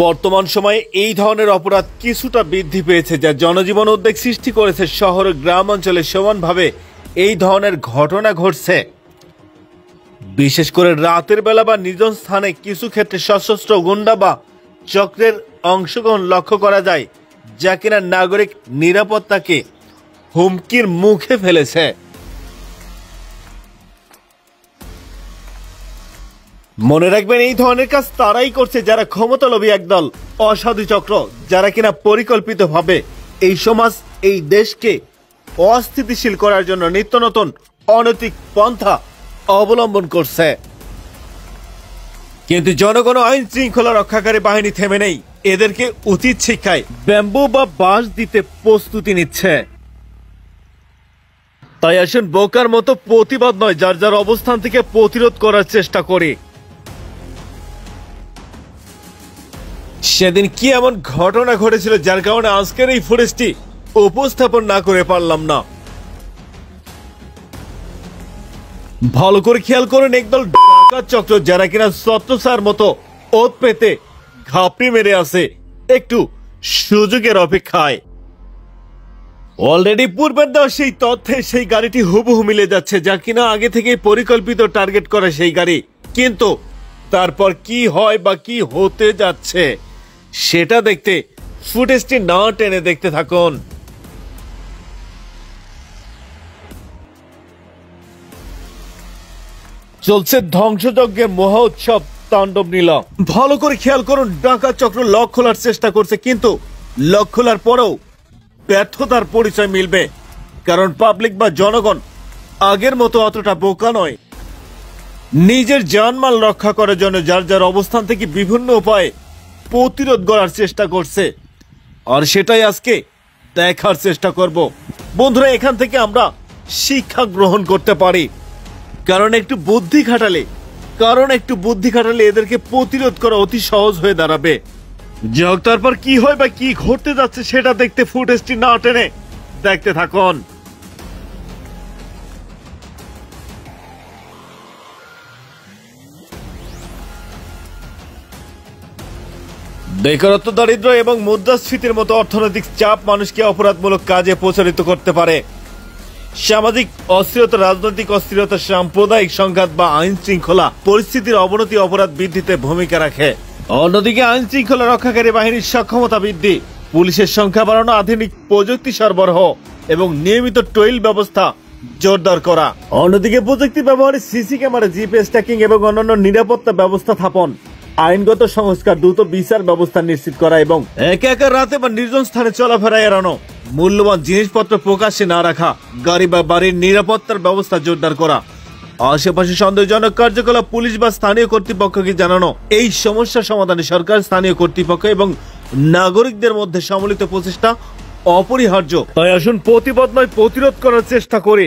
বর্তমান সময়ে এই ধরনের অপরাধ কিছুটা বৃদ্ধি পেয়েছে, যা জনজীবন উদ্বেগ সৃষ্টি করেছে। শহর ও গ্রাম অঞ্চলে সমানভাবে এই ধরনের ঘটনা ঘটছে। বিশেষ করে রাতের বেলা বা নির্জন স্থানে কিছু ক্ষেত্রে সশস্ত্র গুন্ডা বা চক্রের অংশগ্রহণ লক্ষ্য করা যায়, যা কিনা নাগরিক নিরাপত্তাকে হুমকির মুখে ফেলেছে। মনে রাখবেন, এই ধরনের কাজ তারাই করছে যারা ক্ষমতালোভী একদল অসাধু চক্র, যারা কিনা পরিকল্পিতভাবে এই সমাজ, এই দেশকে অস্থিতিশীল করার জন্য নিত্য নতুন অনৈতিক পন্থা অবলম্বন করছে। কিন্তু জনগণ আইন শৃঙ্খলা রক্ষাকারী বাহিনী থেমে নেই, এদেরকে উচিত শিক্ষায় ব্যাম্বু বা বাঁশ দিতে প্রস্তুতি নিচ্ছে। তাই আসুন বোকার মতো প্রতিবাদ নয়, যার যার অবস্থান থেকে প্রতিরোধ করার চেষ্টা করি। সেদিন কি এমন ঘটনা ঘটেছিল যার কারণে আজকের এই ফুটেজটি উপস্থাপন না করে পারলাম না। ভালো করে খেয়াল করুন, একদল ডাকাত চক্র যারা কিনা ছত্রছায়ার মতো ওত পেতে ঘাপটি মেরে আছে একটু সুযোগের অপেক্ষায়। অলরেডি পূর্বের দেওয়া সেই তথ্যে সেই গাড়িটি হুবহু মিলে যাচ্ছে, যা কিনা আগে থেকে পরিকল্পিত টার্গেট করা সেই গাড়ি। কিন্তু তারপর কি হয় বা কি হতে যাচ্ছে সেটা দেখতে ফুটেজটি না টেনে দেখতে থাকুন। চলছে ধ্বংসযজ্ঞের মহা উৎসব তাণ্ডব নীলা। ভালো করে খেয়াল করুন, ডাকাত চক্র লক খোলার চেষ্টা করছে, কিন্তু লক খোলার পরেও ব্যর্থতার পরিচয় মিলবে, কারণ পাবলিক বা জনগণ আগের মতো অতটা বোকা নয়। নিজের জানমাল রক্ষা করার জন্য যার যার অবস্থান থেকে বিভিন্ন উপায়ে প্রতিরোধ করার চেষ্টা করছে, আর সেটাই আজকে দেখার চেষ্টা করব। বন্ধুরা, এখান থেকে আমরা শিক্ষা গ্রহণ করতে পারি, কারণ একটু বুদ্ধি খাটালে এদেরকে প্রতিরোধ করা অতি সহজ হয়ে দাঁড়াবে। যাক, তারপর কি হয় বা কি ঘটতে যাচ্ছে সেটা দেখতে ফুটেজটি না টেনে দেখতে থাকুন। বেকারত্ব, দারিদ্র এবং মুদ্রাস্ফীতির মতো অর্থনৈতিক চাপ মানুষকে অপরাধমূলক কাজে প্রচারিত করতে পারে। সামাজিক অস্থিরতা, রাজনৈতিক অস্থিরতা, সাম্প্রদায়িক সংঘাত বা আইন শৃঙ্খলা পরিস্থিতির অবনতি অপরাধ বৃদ্ধিতে ভূমিকা রাখে। অন্যদিকে আইন শৃঙ্খলা রক্ষাকারী বাহিনীর সক্ষমতা বৃদ্ধি, পুলিশের সংখ্যা বাড়ানো, আধুনিক প্রযুক্তি সরবরাহ এবং নিয়মিত টোল ব্যবস্থা জোরদার করা। অন্যদিকে প্রযুক্তি ব্যবহারে সিসি ক্যামেরা, জিপিএস ট্র্যাকিং এবং অন্যান্য নিরাপত্তা ব্যবস্থা স্থাপন, আইনগত সংস্কার, দ্রুত বিচার ব্যবস্থা নিশ্চিত করা এবং একা একা রাতে বা নির্জন স্থানে চলাফেরা এড়ানো, মূল্যবান জিনিসপত্র প্রকাশ্যে না রাখা, গাড়ি বা বাড়ির নিরাপত্তার ব্যবস্থা জোরদার করা, আশেপাশে সন্দেহজনক কার্যকলাপ পুলিশ বা স্থানীয় কর্তৃপক্ষকে জানানো। এই সমস্যা সমাধানে সরকার, স্থানীয় কর্তৃপক্ষ এবং নাগরিকদের মধ্যে সম্মিলিত প্রচেষ্টা অপরিহার্য। তাই আসুন প্রতিবাদ নয়, প্রতিরোধ করার চেষ্টা করি।